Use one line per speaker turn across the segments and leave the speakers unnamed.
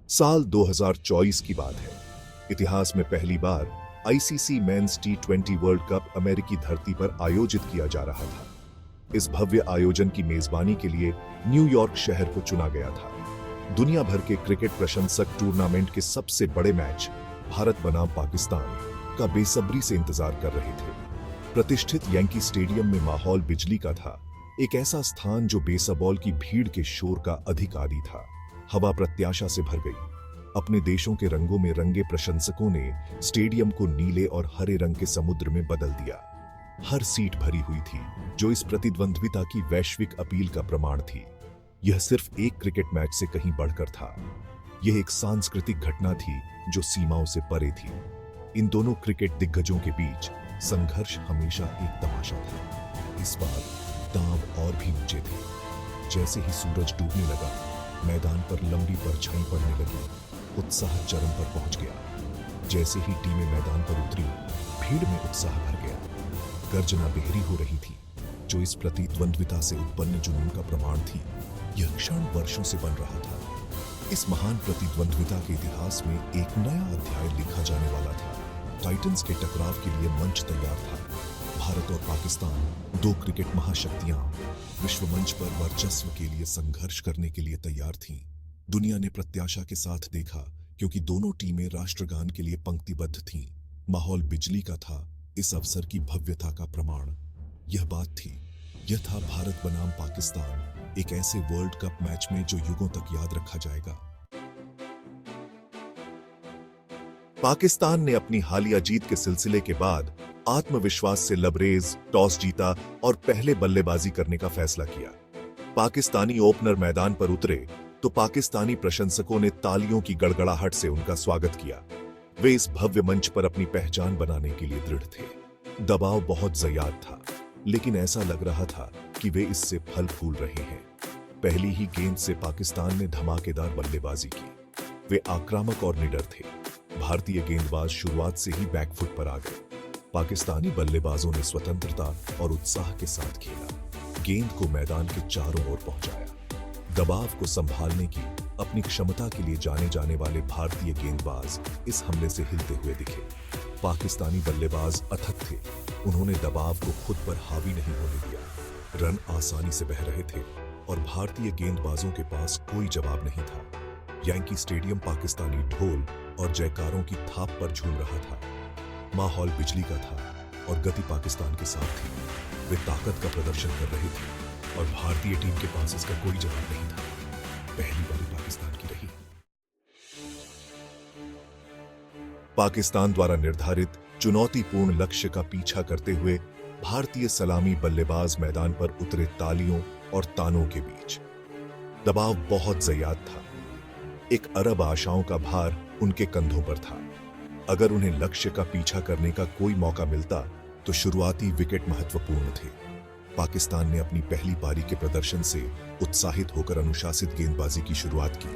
साल 2024 की बात है। इतिहास में पहली बार आईसीसी मेंस टी20 वर्ल्ड कप अमेरिकी धरती पर आयोजित किया जा रहा था। इस भव्य आयोजन की मेजबानी के लिए न्यूयॉर्क शहर को चुना गया था। दुनिया भर के क्रिकेट प्रशंसक टूर्नामेंट के सबसे बड़े मैच भारत बनाम पाकिस्तान का बेसब्री से इंतजार कर रहे थे। प्रतिष्ठित यांकी स्टेडियम में माहौल बिजली का था, एक ऐसा स्थान जो बेसबॉल की भीड़ के शोर का अधिक आदी था। हवा प्रत्याशा से भर गई। अपने देशों के रंगों में रंगे प्रशंसकों ने स्टेडियम को नीले और हरे रंग के समुद्र में बदल दिया। हर सीट भरी हुई थी, जो इस प्रतिद्वंद्विता की वैश्विक अपील का प्रमाण थी। यह सिर्फ एक क्रिकेट मैच से कहीं बढ़कर था। यह एक सांस्कृतिक घटना थी जो सीमाओं से परे थी। इन दोनों क्रिकेट दिग्गजों के बीच संघर्ष हमेशा एक तमाशा था। इस बार दांव और भी ऊंचे थे। जैसे ही सूरज डूबने लगा, मैदान पर लंबी परछाई पड़ने लगी। उत्साह चरम पर पहुंच गया। जैसे ही टीमें मैदान पर उतरी, भीड़ में उत्साह भर गया। गर्जना बेहरी हो रही थी, जो इस प्रतिद्वंद्विता से उत्पन्न जुनून का प्रमाण थी। यह क्षण वर्षों से बन रहा था। इस महान प्रतिद्वंद्विता के इतिहास में एक नया अध्याय लिखा जाने वाला था। टाइटंस के टकराव के लिए मंच तैयार था। भारत और पाकिस्तान, दो क्रिकेट महाशक्तियां, विश्व मंच पर वर्चस्व के लिए संघर्ष करने के लिए तैयार थीं। दुनिया ने प्रत्याशा के साथ देखा, क्योंकि दोनों टीमें राष्ट्रगान के लिए पंक्तिबद्ध थीं। माहौल बिजली का था, इस अवसर की भव्यता का प्रमाण यह बात थी। यह था भारत बनाम पाकिस्तान, एक ऐसे वर्ल्ड कप मैच में जो युगों तक याद रखा जाएगा। पाकिस्तान ने अपनी हालिया जीत के सिलसिले के बाद आत्मविश्वास से लबरेज टॉस जीता और पहले बल्लेबाजी करने का फैसला किया। पाकिस्तानी ओपनर मैदान पर उतरे तो पाकिस्तानी प्रशंसकों ने तालियों की गड़गड़ाहट से उनका स्वागत किया। वे इस भव्य मंच पर अपनी पहचान बनाने के लिए दृढ़ थे। दबाव बहुत ज़याद था, लेकिन ऐसा लग रहा था कि वे इससे फल फूल रहे हैं। पहली ही गेंद से पाकिस्तान ने धमाकेदार बल्लेबाजी की। वे आक्रामक और निडर थे। भारतीय गेंदबाज शुरुआत से ही बैकफुट पर आ गए। पाकिस्तानी बल्लेबाजों ने स्वतंत्रता और उत्साह के साथ खेला, गेंद को मैदान के चारों ओर पहुंचाया। दबाव को संभालने की अपनी क्षमता के लिए जाने जाने वाले भारतीय गेंदबाज इस हमले से हिलते हुए दिखे। पाकिस्तानी बल्लेबाज अथक थे। उन्होंने दबाव को खुद पर हावी नहीं होने दिया। रन आसानी से बह रहे थे और भारतीय गेंदबाजों के पास कोई जवाब नहीं था। यांकी स्टेडियम पाकिस्तानी ढोल और जयकारों की थाप पर झूम रहा था। माहौल बिजली का था और गति पाकिस्तान के साथ थी। वे ताकत का प्रदर्शन कर रहे थे और भारतीय टीम के पास इसका कोई जवाब नहीं था। पहली बारी पाकिस्तान की रही। पाकिस्तान द्वारा निर्धारित चुनौतीपूर्ण लक्ष्य का पीछा करते हुए भारतीय सलामी बल्लेबाज मैदान पर उतरे। तालियों और तानों के बीच दबाव बहुत ज़याद था। एक अरब आशाओं का भार उनके कंधों पर था। अगर उन्हें लक्ष्य का पीछा करने का कोई मौका मिलता तो शुरुआती विकेट महत्वपूर्ण थे। पाकिस्तान ने अपनी पहली पारी के प्रदर्शन से उत्साहित होकर अनुशासित गेंदबाजी की शुरुआत की।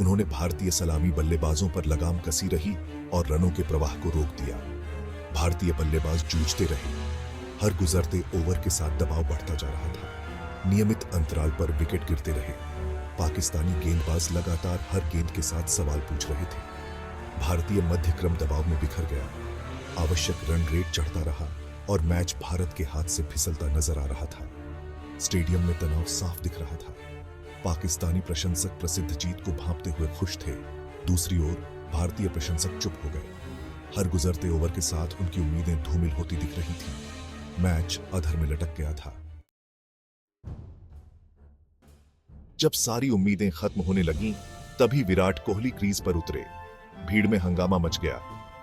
उन्होंने भारतीय सलामी बल्लेबाजों पर लगाम कसी रही और रनों के प्रवाह को रोक दिया। भारतीय बल्लेबाज जूझते रहे। हर गुजरते ओवर के साथ दबाव बढ़ता जा रहा था। नियमित अंतराल पर विकेट गिरते रहे। पाकिस्तानी गेंदबाज लगातार हर गेंद के साथ सवाल पूछ रहे थे। भारतीय मध्यक्रम दबाव में बिखर गया। आवश्यक रन रेट चढ़ता रहा और मैच भारत के हाथ से फिसलता नजर आ रहा था। स्टेडियम में तनाव साफ दिख रहा था। पाकिस्तानी प्रशंसक प्रसिद्ध जीत को भांपते हुए खुश थे। दूसरी ओर भारतीय प्रशंसक चुप हो गए। हर गुजरते ओवर के साथ उनकी उम्मीदें धूमिल होती दिख रही थी। मैच अधर में लटक गया था। जब सारी उम्मीदें खत्म होने लगीं, तभी विराट कोहली क्रीज पर उतरे। भीड़ में हंगामा मच गया।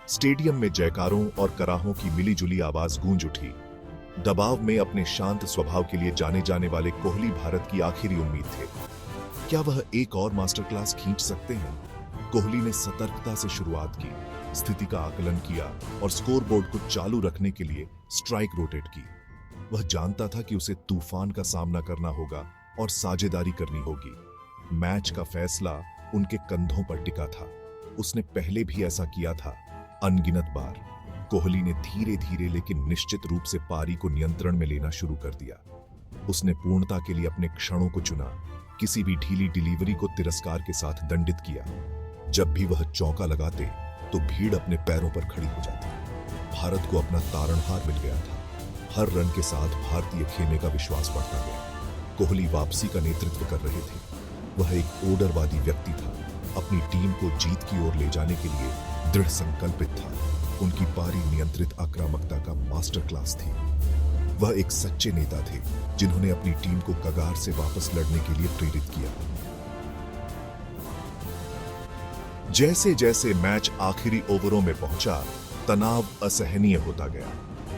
स्टेडियम में जयकारों और कराहों की मिलीजुली आवाज गूंज उठी। दबाव में अपने शांत स्वभाव के लिए जाने जाने वाले कोहली भारत की आखिरी उम्मीद थे। क्या वह एक और मास्टर क्लास खींच सकते हैं? कोहली ने सतर्कता से शुरुआत की, स्थिति का आकलन किया और स्कोरबोर्ड को चालू रखने के लिए स्ट्राइक रोटेट की। वह जानता था कि उसे तूफान का सामना करना होगा और साझेदारी करनी होगी। मैच का फैसला उनके कंधों पर टिका था। उसने पहले भी ऐसा किया था, अनगिनत बार। कोहली ने धीरे धीरे लेकिन निश्चित रूप से पारी को नियंत्रण में लेना शुरू कर दिया। उसने पूर्णता के लिए अपने क्षणों को चुना, किसी भी ढीली डिलीवरी को तिरस्कार के साथ दंडित किया। जब भी वह चौका लगाते तो भीड़ अपने पैरों पर खड़ी हो जाती। भारत को अपना तारणहार मिल गया था। हर रन के साथ भारतीय खेमे का विश्वास बढ़ता गया। कोहली वापसी का नेतृत्व कर रहे थे। वह एक ओडरवादी व्यक्ति था। अपनी टीम को जीत की ओर ले जाने के लिए दृढ़ संकल्पित था। उनकी पारी नियंत्रित आक्रामकता का मास्टर क्लास थी। वह एक सच्चे नेता थे जिन्होंने अपनी टीम को कगार से वापस लड़ने के लिए प्रेरित किया। जैसे जैसे मैच आखिरी ओवरों में पहुंचा, तनाव असहनीय होता गया।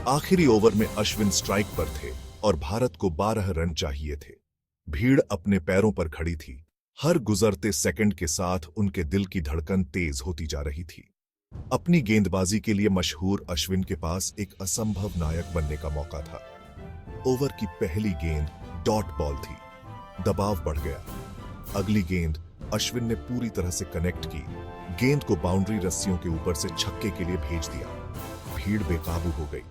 आखिरी ओवर में अश्विन स्ट्राइक पर थे और भारत को 12 रन चाहिए थे। भीड़ अपने पैरों पर खड़ी थी। हर गुजरते सेकंड के साथ उनके दिल की धड़कन तेज होती जा रही थी। अपनी गेंदबाजी के लिए मशहूर अश्विन के पास एक असंभव नायक बनने का मौका था। ओवर की पहली गेंद डॉट बॉल थी। दबाव बढ़ गया। अगली गेंद अश्विन ने पूरी तरह से कनेक्ट की। गेंद को बाउंड्री रस्सियों के ऊपर से छक्के के लिए भेज दिया। भीड़ बेकाबू हो गई।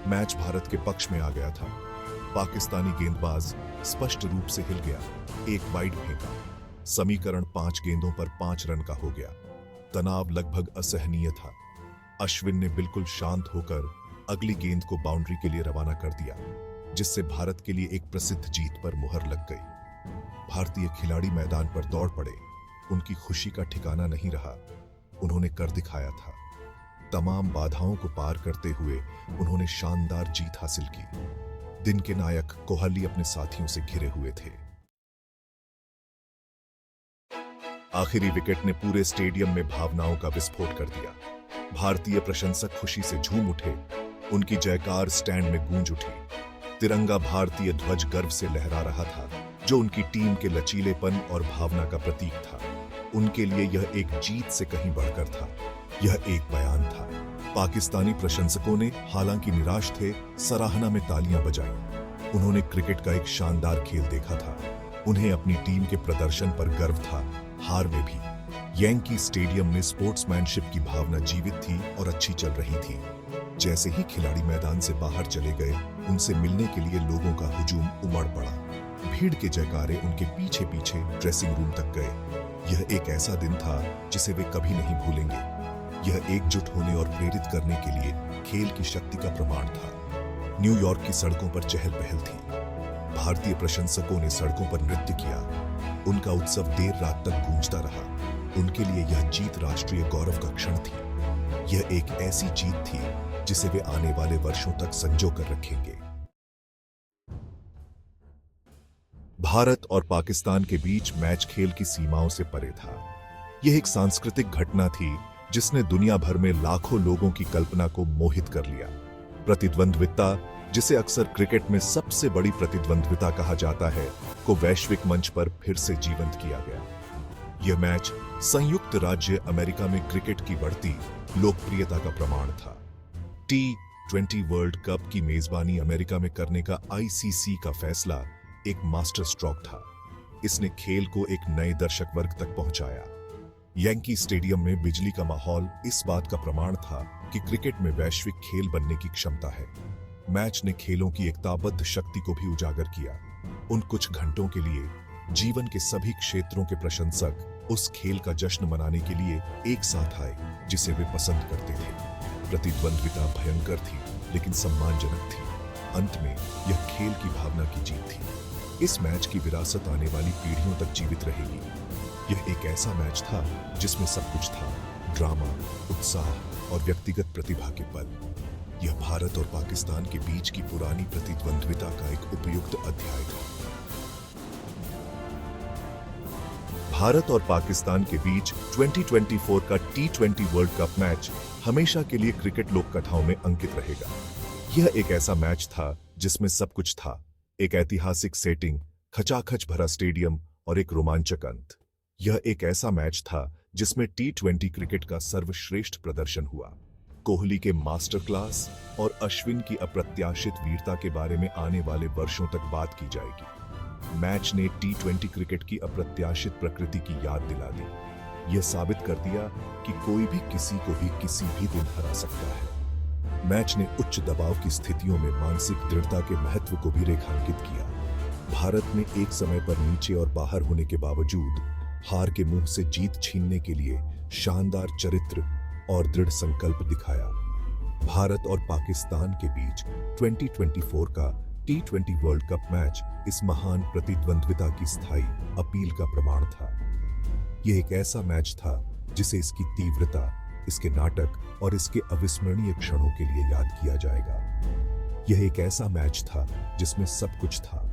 मैच भारत के पक्ष में आ गया था। पाकिस्तानी गेंदबाज स्पष्ट रूप से हिल गया। एक वाइड फेंका। समीकरण 5 गेंदों पर 5 रन का हो गया। तनाव लगभग असहनीय था। अश्विन ने बिल्कुल शांत होकर अगली गेंद को बाउंड्री के लिए रवाना कर दिया, जिससे भारत के लिए एक प्रसिद्ध जीत पर मुहर लग गई। भारतीय खिलाड़ी मैदान पर दौड़ पड़े। उनकी खुशी का ठिकाना नहीं रहा। उन्होंने कर दिखाया था। तमाम बाधाओं को पार करते हुए उन्होंने शानदार जीत हासिल की। दिन के नायक कोहली अपने साथियों से घिरे हुए थे। आखिरी विकेट ने पूरे स्टेडियम में भावनाओं का विस्फोट कर दिया। भारतीय प्रशंसक खुशी से झूम उठे। उनकी जयकार स्टैंड में गूंज उठी। तिरंगा भारतीय ध्वज गर्व से लहरा रहा था, जो उनकी टीम के लचीलेपन और भावना का प्रतीक था। उनके लिए यह एक जीत से कहीं बढ़कर था। यह एक बयान था। पाकिस्तानी प्रशंसकों ने, हालांकि निराश थे, सराहना में तालियां बजाईं। उन्होंने क्रिकेट का एक शानदार खेल देखा था। उन्हें अपनी टीम के प्रदर्शन पर गर्व था, हार में भी। यैंकी स्टेडियम में स्पोर्ट्समैनशिप की भावना जीवित थी और अच्छी चल रही थी। जैसे ही खिलाड़ी मैदान से बाहर चले गए, उनसे मिलने के लिए लोगों का हुजूम उमड़ पड़ा। भीड़ के जयकारे उनके पीछे पीछे ड्रेसिंग रूम तक गए। यह एक ऐसा दिन था जिसे वे कभी नहीं भूलेंगे। यह एकजुट होने और प्रेरित करने के लिए खेल की शक्ति का प्रमाण था। न्यूयॉर्क की सड़कों पर चहल पहल थी। भारतीय प्रशंसकों ने सड़कों पर नृत्य किया। उनका उत्सव देर रात तक गूंजता रहा। उनके लिए यह जीत राष्ट्रीय गौरव का क्षण थी। यह एक ऐसी जीत थी जिसे वे आने वाले वर्षों तक संजो कर रखेंगे। भारत और पाकिस्तान के बीच मैच खेल की सीमाओं से परे था। यह एक सांस्कृतिक घटना थी जिसने दुनिया भर में लाखों लोगों की कल्पना को मोहित कर लिया। प्रतिद्वंद्विता, जिसे अक्सर क्रिकेट में सबसे बड़ी प्रतिद्वंद्विता कहा जाता है, को वैश्विक मंच पर फिर से जीवंत किया गया। यह मैच संयुक्त राज्य अमेरिका में क्रिकेट की बढ़ती लोकप्रियता का प्रमाण था। T20 वर्ल्ड कप की मेजबानी अमेरिका में करने का ICC का फैसला एक मास्टर स्ट्रोक था। इसने खेल को एक नए दर्शक वर्ग तक पहुंचाया। यैंकी स्टेडियम में बिजली का माहौल इस बात का प्रमाण था कि क्रिकेट में वैश्विक खेल बनने की क्षमता है। मैच ने खेलों की एकताबद्ध शक्ति को भी उजागर किया। उन कुछ घंटों के लिए जीवन के सभी क्षेत्रों के प्रशंसक उस खेल का जश्न मनाने के लिए एक साथ आए जिसे वे पसंद करते थे। प्रतिद्वंद्विता भयंकर थी, लेकिन सम्मानजनक थी। अंत में यह खेल की भावना की जीत थी। इस मैच की विरासत आने वाली पीढ़ियों तक जीवित रहेगी। यह एक ऐसा मैच था जिसमें सब कुछ था, ड्रामा, उत्साह और व्यक्तिगत प्रतिभा के पल। यह भारत और पाकिस्तान के बीच की पुरानी प्रतिद्वंद्विता का एक उपयुक्त अध्याय था। भारत और पाकिस्तान के बीच 2024 का T20 वर्ल्ड कप मैच हमेशा के लिए क्रिकेट लोक कथाओं में अंकित रहेगा। यह एक ऐसा मैच था जिसमें सब कुछ था, एक ऐतिहासिक सेटिंग, खचाखच भरा स्टेडियम और एक रोमांचक अंत। यह एक ऐसा मैच था जिसमें T20 क्रिकेट का सर्वश्रेष्ठ प्रदर्शन हुआ। कोहली के मास्टर क्लास और अश्विन की अप्रत्याशित वीरता के बारे में आने वाले वर्षों तक बात की जाएगी। मैच ने T20 क्रिकेट की अप्रत्याशित प्रकृति की याद दिला दी। यह साबित कर दिया कि कोई भी किसी को भी किसी भी दिन हरा सकता है। मैच ने उच्च दबाव की स्थितियों में मानसिक दृढ़ता के महत्व को भी रेखांकित किया। भारत ने एक समय पर नीचे और बाहर होने के बावजूद हार के मुंह से जीत छीनने के लिए शानदार चरित्र और दृढ़ संकल्प दिखाया। भारत और पाकिस्तान के बीच 2024 का T20 वर्ल्ड कप मैच इस महान प्रतिद्वंद्विता की स्थायी अपील का प्रमाण था। यह एक ऐसा मैच था जिसे इसकी तीव्रता, इसके नाटक और इसके अविस्मरणीय क्षणों के लिए याद किया जाएगा। यह एक ऐसा मैच था जिसमें सब कुछ था,